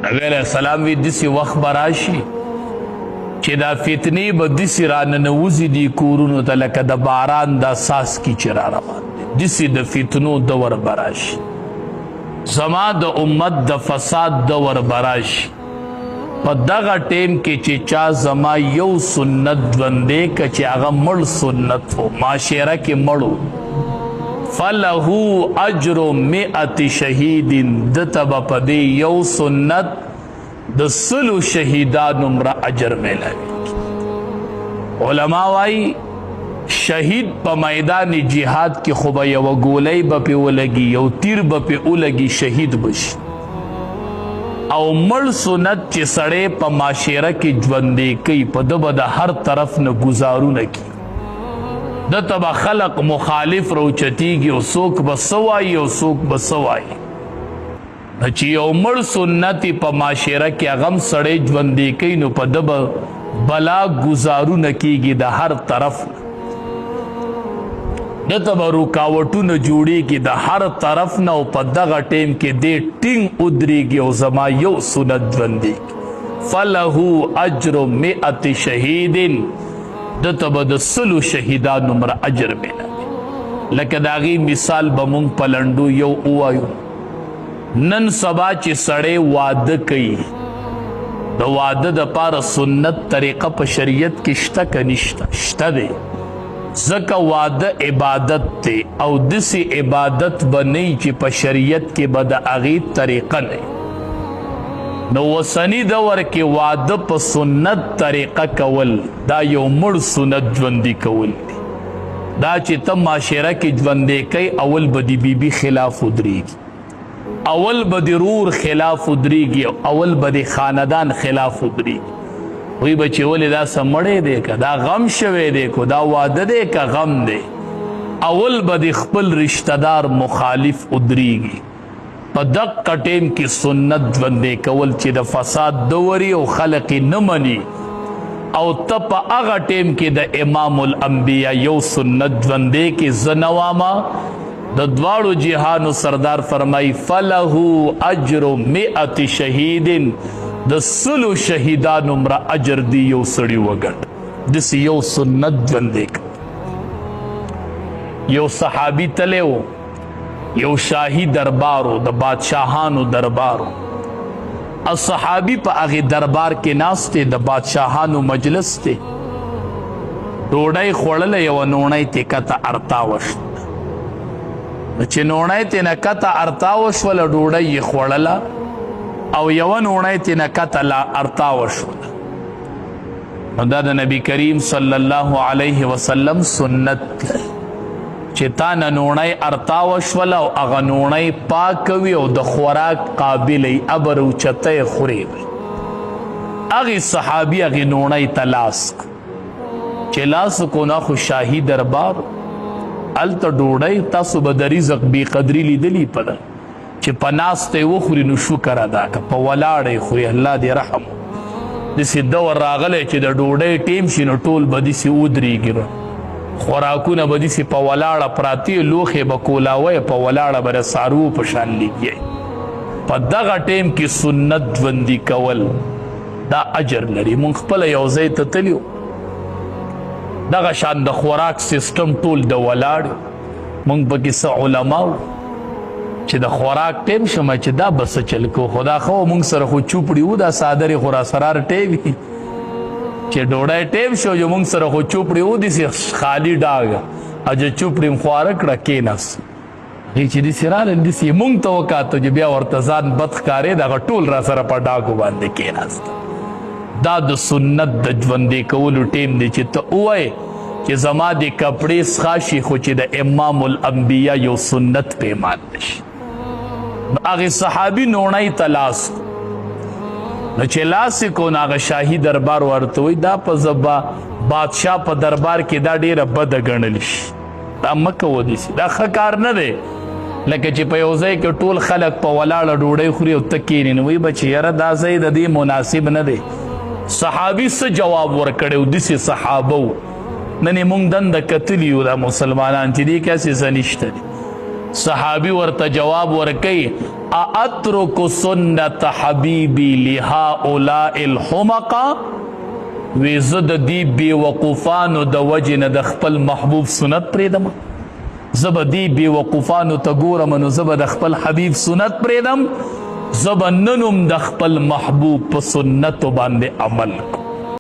نبی علیہ السلام وی دسی وقت براشي چې دا فتنې به دسی را ننوځي دي کورونو ته لکه د باران دا څاڅکي چې را روان دي دسی د فتنو دور براشي زما د امت د فساد دور براشي په دغه ټیم کې چې چا زما یو سنت ژوندی که چې هغه مړ سنت و معاشره کې مړو فله اجر 100 شهید دته به په دې یو سنت د 100 شهیدانو مره اجر میلاوي علما وایي شهید په میدان جهاد کې خو به یوه ګولۍ به پې ولګي یو تیر به پې ولګي شهید بشي او مړ سنت چې سړی په معاشره کې ژوندی کوي په ده به د هر طرف نه ګزارونه کي دته به خلق مخالف روچتیږي او څوک به څه وایي او څوک به څه وایي چې یو مړ سنت په معاشره کې هغه هم سړی ژوندی کوي نو په ده به بلا ګزارونه کیږي د هر طرف نه دته به رکاوټونه جوړیږي د هر طرف نه او په دغه ټیم کې دې ټینګ ودرېږي او زما یو سنت ژوندی فله اجر 100 شهید دته به د 100 شهیدانو مره اجر میلاوي لکه د هغې مثال به مونږ په لنډو یو ووایو نن سبا چې سړی واده کوي د واده دپاره سنت طریقه په شریعت کې شته که نشته شته دی ځکه واده عبادت دی او داسې عبادت به نه چې په شریعت کې به د هغې طریقه نه نو اوسني دور کې واده په سنت طریقه کول دا یو مړ سنت ژوندي کول دی دا چې ته معاشره کې ژوندی کوي اول به د بیبي خلاف ودرېږي اول به د رور خلاف ودرېږي اول به د خاندان خلاف ودرېږي وی به چې ولې دا څه مړی دی که دا غم شوی دی که دا واده دی که غم دی اول به د خپل رشته دار مخالف ودرېږي په دقه ټیم کې سنت ژوندی کول چې د فساد دوري او خلق یې نه مني او ته په هغه ټیم کې د امام الانبیا یو سنت ژوندی کې زه نه وامه د دواړو جهانو سردار فرمای فله اجر 100 شهید د 100 شهیدانو مره اجر دی یو سړي وګټ داسې یو سنت ژوندی یو صحابي تلی و یو شاهي دربارو د بادشاهانو دربارو الصحابي په هغې دربار کې ناست دی د بادشاهانو مجلس دی ډوډۍ خوړله یوه نوڼۍ تې کته ارتا وشته چې نوڼۍ تې نه کته ارتا وشوله ډوډۍ یې خوړله او یوه نوڼۍ تې نه کته ارتا وشوله نو دا د نبي کریم صلی الله علیه وسلم سنت دی چې تا نه نوڼۍ ارتا وشوله او هغه نوڼۍ پاکوي او د خوراک قابل یې ابر اوچته یې خورې هغې صحابي هغې نوڼۍ ته لاس چې لاس کو نه خو شاهي دربار هلته ډوډۍ تاسو به د رزق بې قدري لیدلي په ده چې په ناسته یې وخوري نو شکر ادا که په ولاړه یې خوري الله دې رحم داسې دور راغلی چې د ډوډۍ ټیم شي نو ټول به داسې ودرېږي خوراکونه به داسې په ولاړه پراته لوښې به کولاوی په ولاړه به د څاروو په شان لګي په دغه ټیم کې سنت ژوندي کول دا اجر لري مونږ خپله یو ځای ته تلي دغه شان د خوراک سیستم ټول د ولاړ مونږ پکې څه علما چې د خوراک ټیم شمه چې دا به څه چل کو خدا خو مونږ سره خو چوپړي وو دا صادرې خو راسرار ټی وي چې ډوډۍ ټیم شو جو مونږ سره خو چوپړي وو داسې خالي ډاګ او چې چوپړي م خواره کړه کېناست هغې چې داسې راغلل داسې مونږ ته وکاته چې بیا ورته ځان بد ښکارېد هغه ټول راسره په ډاګو باندې کېناست دا د سنت د ژوندی کولو ټیم دی چې ته ووایې چې زما د کپړې څښا شي خو چې د امام الانبیا یو سنت پیمان نشي نو هغې صحابي نوڼۍ ته لاس نو چې لاس یې کو نو هغه شاهي دربار ورته وایي دا په زبا بادشاه په دربار کې دا ډېره بده ګڼل شي دا مه کوه داسې دا ښه کار نه دی لکه چې په یو ځای کې ټول خلک په ولاړه ډوډۍ خوري او ته کښېنې نو وایي به چې یاره دا ځای د دې مناسب نه دی صحابي څه جواب ورکړی و داسې صحابه و نن یې مونږ دنده کتلي یو دا مسلمانان چې دې کسې څه نشته دي صحابی ورته جواب ورکي اترك سنت حبيبي لهؤلاء الحمقى وی زه د دې بېوقوفانو د وجې نه د خپل محبوب سنت پرېږدم زه به دې بېوقوفانو ته ګورم نو زه به د خپل حبیب سنت پرېږدم زه به نن هم د خپل محبوب په سنتو باندې عمل کوم